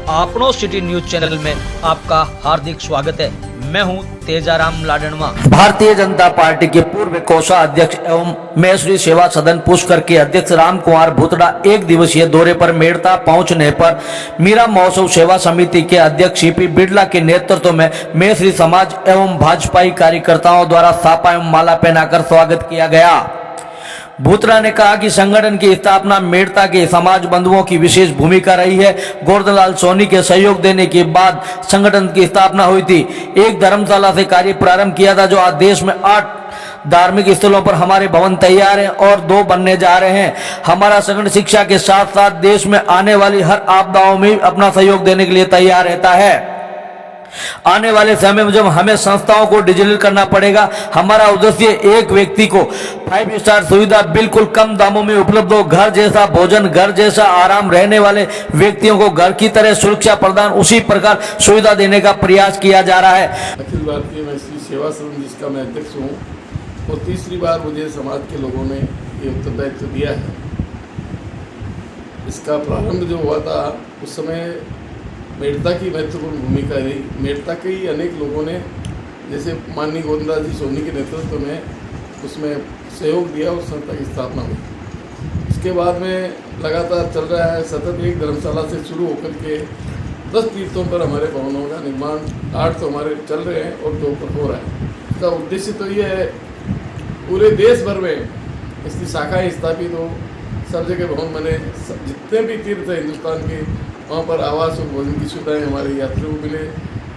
आपनो city news channel में आपका हार्दिक स्वागत है। मैं हूं तेजाराम लाडनवा। भारतीय जनता पार्टी के पूर्व कोषाध्यक्ष एवं महेश्वरी सेवा सदन पुष्कर के अध्यक्ष राम कुमार भूतड़ा एक दिवसीय दौरे पर मेड़ता पहुंचने पर मीरा महोत्सव सेवा समिति के अध्यक्ष सीपी बिड़ला के नेतृत्व में महेश्वरी समाज एवं भाजपाई कार्यकर्ताओं द्वारा सापा एवं माला पहनाकर स्वागत किया गया। भूतड़ा ने कहा कि संगठन की स्थापना मेड़ता के समाज बंधुओं की विशेष भूमिका रही है। गोवर्धन लाल सोनी के सहयोग देने के बाद संगठन की स्थापना हुई थी। एक धर्मशाला से कार्य प्रारंभ किया था, जो आज देश में 8 धार्मिक स्थलों पर हमारे भवन तैयार हैं और 2 बनने जा रहे हैं। हमारा संगठन शिक्षा के साथ साथ देश में आने वाली हर आपदाओं में अपना सहयोग देने के लिए तैयार रहता है। आने वाले समय में जब हमें संस्थाओं को डिजिटल करना पड़ेगा, हमारा उद्देश्य एक व्यक्ति को 5 स्टार सुविधा बिल्कुल कम दामों में उपलब्ध हो, घर जैसा भोजन, घर जैसा आराम, रहने वाले व्यक्तियों को घर की तरह सुरक्षा प्रदान, उसी प्रकार सुविधा देने का प्रयास किया जा रहा है। अखिल भारतीय महेश्वरी सेवा सदन जिसका मैं अध्यक्ष हूँ, और तीसरी बार मुझे समाज के लोगों ने ये उत्तरदायित्व दिया है। इसका प्रारंभ जो हुआ था उस समय मेड़ता की महत्वपूर्ण भूमिका रही। मेड़ता के ही अनेक लोगों ने, जैसे माननीय गोविंदलाल जी सोनी के नेतृत्व में, उसमें सहयोग दिया और संस्था की स्थापना हुई। उसके बाद में लगातार चल रहा है, सतत एक धर्मशाला से शुरू होकर के 10 तीर्थों पर हमारे भवनों का निर्माण, 8 तो हमारे चल रहे हैं और 2 पर हो रहा है। इसका उद्देश्य तो ये है पूरे देश भर में इसकी शाखाएँ स्थापित हो, सब जगह भवन बने, जितने भी तीर्थ हैं हिंदुस्तान के, वहाँ पर आवास और भोजन की सुविधाएँ हमारे यात्रियों को मिले।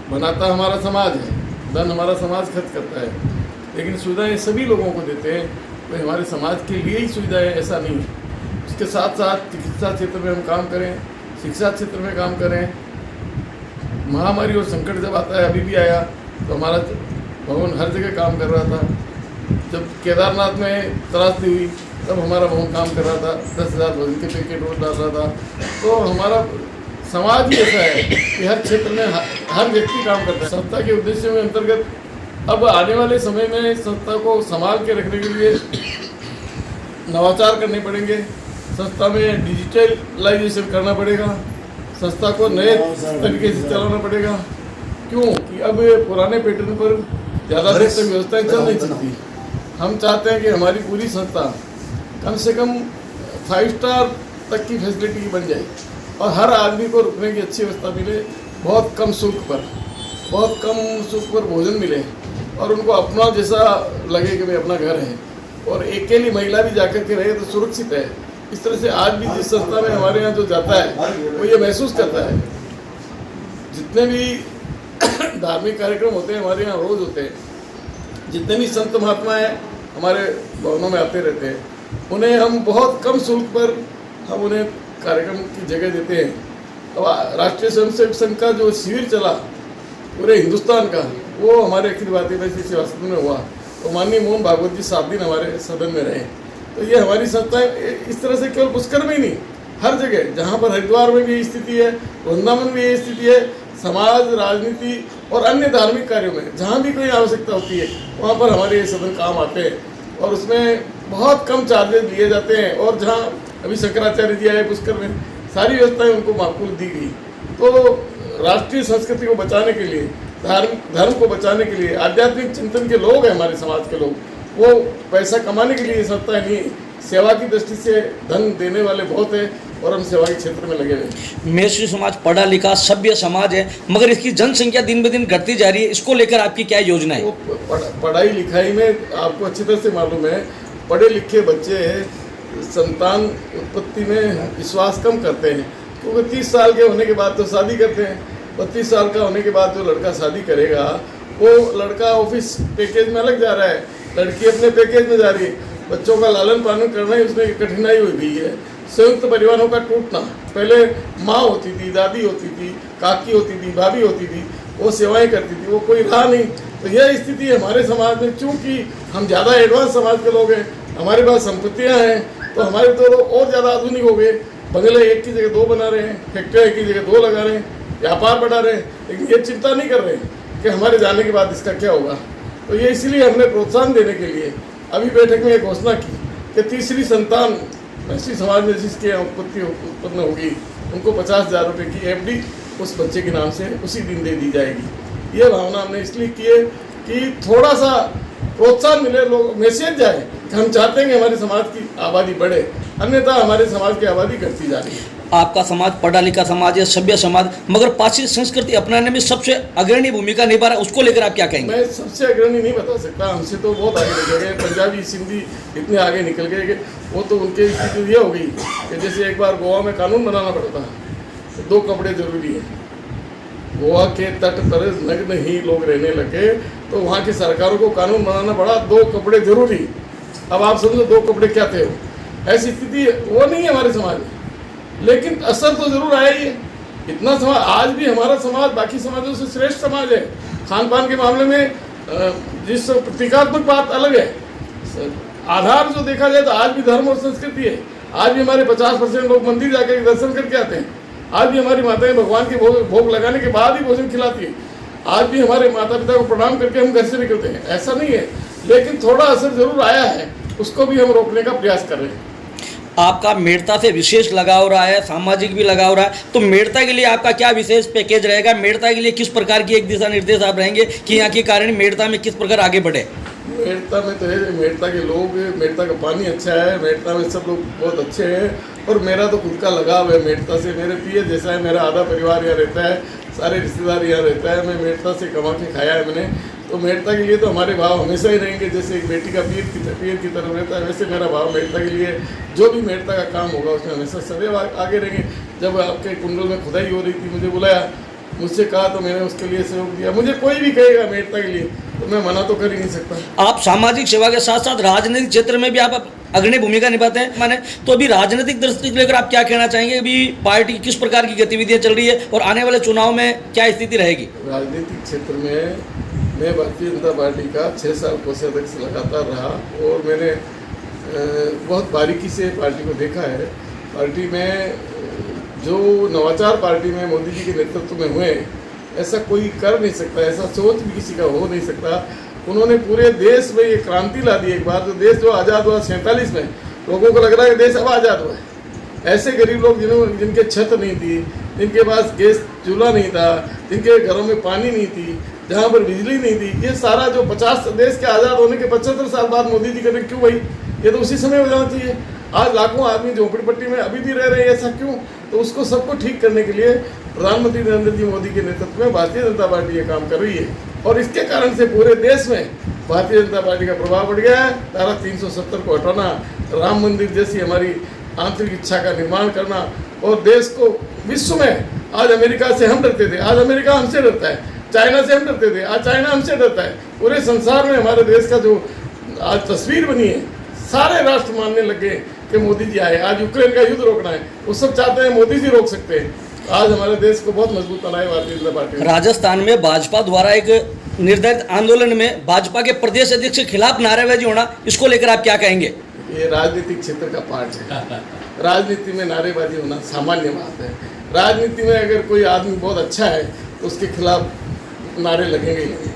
बनाता हमारा समाज है, धन हमारा समाज खर्च करता है, लेकिन सुविधाएँ सभी लोगों को देते हैं। तो हमारे समाज के लिए ही सुविधाएँ, ऐसा नहीं है। उसके साथ साथ चिकित्सा क्षेत्र में हम काम करें, शिक्षा क्षेत्र में काम करें। महामारी और संकट जब आता है, अभी भी आया, तो हमारा भवन हर जगह काम कर रहा था। जब केदारनाथ में त्रासदी हुई तब हमारा भवन काम कर रहा था, 10,000 भोजन के पैकेट रोज डाल रहा था। तो हमारा समाज ही ऐसा है कि हर क्षेत्र में हर व्यक्ति काम करता है। संस्था के उद्देश्य में अंतर्गत अब आने वाले समय में संस्था को संभाल के रखने के लिए नवाचार करने पड़ेंगे। संस्था में डिजिटलाइजेशन करना पड़ेगा, संस्था को नए तरीके से चलाना पड़ेगा। क्यों कि अब पुराने पैटर्न पर ज़्यादा देर तक व्यवस्थाएँ चल नहीं सकती। हम चाहते हैं कि हमारी पूरी संस्था कम से कम 5 स्टार तक की फैसिलिटी बन जाए और हर आदमी को रुकने की अच्छी व्यवस्था मिले, बहुत कम शुल्क पर भोजन मिले और उनको अपना जैसा लगे कि भाई अपना घर है, और अकेली महिला भी जाकर के रहे तो सुरक्षित है। इस तरह से आज भी जिस संस्था में हमारे यहाँ जो जाता है वो ये महसूस करता है। जितने भी धार्मिक कार्यक्रम होते हैं हमारे यहाँ रोज़ होते हैं, जितने भी संत महात्मा हैं हमारे भवनों में आते रहते हैं, उन्हें हम बहुत कम शुल्क पर हम उन्हें कार्यक्रम की जगह देते हैं। अब राष्ट्रीय स्वयंसेवक संघ का जो शिविर चला पूरे हिंदुस्तान का, वो हमारे अखिल भारतीय महेश्वरी सेवा सदन में हुआ, तो माननीय मोहन भागवत जी 7 दिन हमारे सदन में रहे। तो ये हमारी संस्था इस तरह से केवल पुष्कर में ही नहीं, हर जगह, जहाँ पर हरिद्वार में भी यही स्थिति है, वृंदावन में यही स्थिति है, समाज, राजनीति और अन्य धार्मिक कार्यों में जहाँ भी कोई आवश्यकता होती है वहाँ पर हमारे ये सदन काम आते हैं और उसमें बहुत कम चार्जेस लिए जाते हैं। और जहाँ अभी शंकराचार्य जी आए पुष्कर में, सारी व्यवस्थाएं उनको माकूल दी गई। तो राष्ट्रीय संस्कृति को बचाने के लिए, धर्म को बचाने के लिए, आध्यात्मिक चिंतन के लोग हैं हमारे समाज के लोग, वो पैसा कमाने के लिए संस्थाएं नहीं, सेवा की दृष्टि से धन देने वाले बहुत हैं और हम सेवा के क्षेत्र में लगे हुए। महेश्वरी समाज पढ़ा लिखा सभ्य समाज है, मगर इसकी जनसंख्या दिन ब दिन घटती जा रही है। इसको लेकर आपकी क्या योजना है? पढ़ाई लिखाई में आपको अच्छी तरह से मालूम है, पढ़े लिखे बच्चे संतान उत्पत्ति में विश्वास कम करते हैं, क्योंकि 30 साल के होने के बाद तो शादी करते हैं। 32 साल का होने के बाद जो लड़का शादी करेगा वो लड़का ऑफिस पैकेज में अलग जा रहा है, लड़की अपने पैकेज में जा रही है। बच्चों का लालन पालन करना ही उसमें कठिनाई हुई गई है। संयुक्त परिवारों का टूटना, पहले माँ होती थी, दादी होती थी, काकी होती थी, भाभी होती थी, वो सेवाएं करती थी, वो कोई रहा नहीं। तो यह स्थिति हमारे समाज में, चूँकि हम ज़्यादा एडवांस समाज के लोग हैं, हमारे पास संपत्तियाँ हैं, तो हमारे तो और ज़्यादा आधुनिक हो गए। बंगले 1 की जगह 2 बना रहे हैं, फैक्ट्रियाँ 1 की जगह 2 लगा रहे हैं, व्यापार बढ़ा रहे हैं, लेकिन ये चिंता नहीं कर रहे कि हमारे जाने के बाद इसका क्या होगा। तो ये इसलिए हमने प्रोत्साहन देने के लिए अभी बैठक में एक घोषणा की कि तीसरी संतान महेश्वरी समाज में जिसके उत्पन्न होगी उनको 50,000 रुपये की FD उस बच्चे के नाम से उसी दिन दे दी जाएगी। ये भावना हमने इसलिए की है कि थोड़ा सा प्रोत्साहन मिले, लोग मैसेज जाए कि हम चाहते हैं कि हमारे समाज की आबादी बढ़े, अन्यथा हमारे समाज की आबादी घटती जा रही है। आपका समाज पढ़ा लिखा समाज है, सभ्य समाज, मगर पाश्चात्य संस्कृति अपनाने में सबसे अग्रणी भूमिका निभा रहा है, उसको लेकर आप क्या कहेंगे? मैं सबसे अग्रणी नहीं बता सकता, हमसे तो बहुत आगे निकल गए। पंजाबी सिंधी इतने आगे निकल गए कि वो तो उनके स्थिति ये हो गई कि जैसे एक बार गोवा में कानून बनाना पड़ता तो 2 कपड़े जरूरी है। गोवा के तट पर नग्न ही लोग रहने लगे तो वहाँ की सरकारों को कानून बनाना पड़ा 2 कपड़े जरूरी। अब आप समझो 2 कपड़े क्या थे, ऐसी स्थिति वो नहीं है हमारे समाज में, लेकिन असर तो जरूर आया ही है। इतना समाज आज भी हमारा समाज बाकी समाजों से श्रेष्ठ समाज है। खान पान के मामले में जिस प्रतीकात्मक बात अलग है, आधार जो देखा जाए तो आज भी धर्म और संस्कृति है। आज भी हमारे 50% लोग मंदिर जाकर दर्शन करके आते हैं। आज भी हमारी माताएं भगवान के भोग लगाने के बाद ही भोजन खिलाती है। आज भी हमारे माता पिता को प्रणाम करके हम घर से निकलते हैं, ऐसा नहीं है। लेकिन थोड़ा असर जरूर आया है, उसको भी हम रोकने का प्रयास कर रहे हैं। आपका मेड़ता से विशेष लगाव रहा है, सामाजिक भी लगाव रहा है, तो मेड़ता के लिए आपका क्या विशेष पैकेज रहेगा? मेड़ता के लिए किस प्रकार की एक दिशा निर्देश आप रहेंगे कि यहाँ के कारण मेड़ता में किस प्रकार आगे बढ़े? मेड़ता में तो है, मेड़ता के लोग, मेड़ता का पानी अच्छा है, मेड़ता में सब लोग बहुत अच्छे हैं और मेरा तो खुद का लगाव है मेड़ता से। मेरे पिए जैसा है, मेरा आधा परिवार यहाँ रहता है, सारे रिश्तेदार यहाँ रहता है। मैं मेड़ता से कमा के खाया है मैंने, तो मेड़ता के लिए तो हमारे भाव हमेशा ही रहेंगे। जैसे एक बेटी का पीर की तरफ रहता है, वैसे मेरा भाव मेड़ता के लिए जो भी मेड़ता का काम होगा उसमें हमेशा सदैव आगे रहेंगे। जब आपके कुंडल में खुदाई हो रही थी, मुझे बुलाया, मुझसे कहा तो मैंने उसके लिए सहयोग दिया। मुझे कोई भी कहेगा मेड़ता के लिए तो मैं मना तो कर ही नहीं सकता। आप सामाजिक सेवा के साथ साथ राजनीतिक क्षेत्र में भी आप अग्रणी भूमिका निभाते हैं माने, तो अभी राजनीतिक दृष्टि को लेकर आप क्या कहना चाहेंगे? अभी पार्टी की किस प्रकार की गतिविधियां चल रही है और आने वाले चुनाव में क्या स्थिति रहेगी? राजनीतिक क्षेत्र में मैं भारतीय जनता पार्टी का 6 साल कोषाध्यक्ष लगातार रहा और मैंने बहुत बारीकी से पार्टी को देखा है। पार्टी में जो नवाचार पार्टी में मोदी जी के नेतृत्व में हुए, ऐसा कोई कर नहीं सकता, ऐसा सोच भी किसी का हो नहीं सकता। उन्होंने पूरे देश में ये क्रांति ला दी। एक बार जो देश जो आज़ाद हुआ 47 में, लोगों को लग रहा है कि देश अब आज़ाद हुआ है। ऐसे गरीब लोग जिनके छत नहीं थी, जिनके पास गैस चूल्हा नहीं था, जिनके घरों में पानी नहीं थी, जहाँ पर बिजली नहीं थी, ये सारा जो 50 देश के आज़ाद होने के 75 साल बाद मोदी जी करें क्यों भाई? ये तो उसी समय हो जाना चाहिए। आज लाखों आदमी झोंपड़पट्टी में अभी भी रह रहे हैं, ऐसा क्यों? तो उसको सबको ठीक करने के लिए प्रधानमंत्री नरेंद्र जी मोदी के नेतृत्व में भारतीय जनता पार्टी ये काम कर रही है और इसके कारण से पूरे देश में भारतीय जनता पार्टी का प्रभाव बढ़ गया है। धारा 370 को हटाना, राम मंदिर जैसी हमारी आंतरिक इच्छा का निर्माण करना और देश को विश्व में, आज अमेरिका से हम डरते थे, आज अमेरिका हमसे डरता है। चाइना से हम डरते थे, आज चाइना हमसे डरता है। पूरे संसार में हमारे देश का जो आज तस्वीर बनी है, सारे राष्ट्र मानने लगे कि मोदी जी आए। आज यूक्रेन का युद्ध रोकना है, वो सब चाहते हैं मोदी जी रोक सकते हैं। आज हमारे देश को बहुत मजबूत बनाए भारतीय जनता पार्टी। राजस्थान में भाजपा द्वारा एक निर्धारित आंदोलन में भाजपा के प्रदेश अध्यक्ष के खिलाफ नारेबाजी होना, इसको लेकर आप क्या कहेंगे? ये राजनीतिक क्षेत्र का पार्ट है। राजनीति में नारेबाजी होना सामान्य बात है। राजनीति में अगर कोई आदमी बहुत अच्छा है तो उसके खिलाफ नारे लगेंगे ही लगेंगे।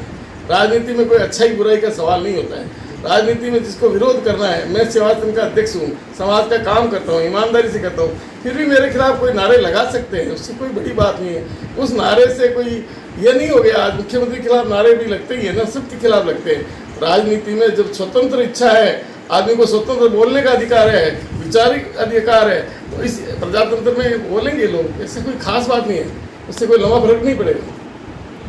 राजनीति में कोई अच्छाई बुराई का सवाल नहीं होता है। राजनीति में जिसको विरोध करना है, मैं सेवा सदन का अध्यक्ष हूँ, समाज का काम करता हूँ, ईमानदारी से करता हूँ, फिर भी मेरे खिलाफ कोई नारे लगा सकते हैं, उससे कोई बड़ी बात नहीं है। उस नारे से कोई ये नहीं हो गया। आज मुख्यमंत्री के खिलाफ नारे भी लगते ही है ना, सबके खिलाफ लगते हैं। राजनीति में जब स्वतंत्र इच्छा है, आदमी को स्वतंत्र बोलने का अधिकार है, विचारिक अधिकार है, तो इस प्रजातंत्र में बोलेंगे लोग, ऐसे कोई खास बात नहीं है, उससे कोई लंबा फर्क नहीं पड़ेगा।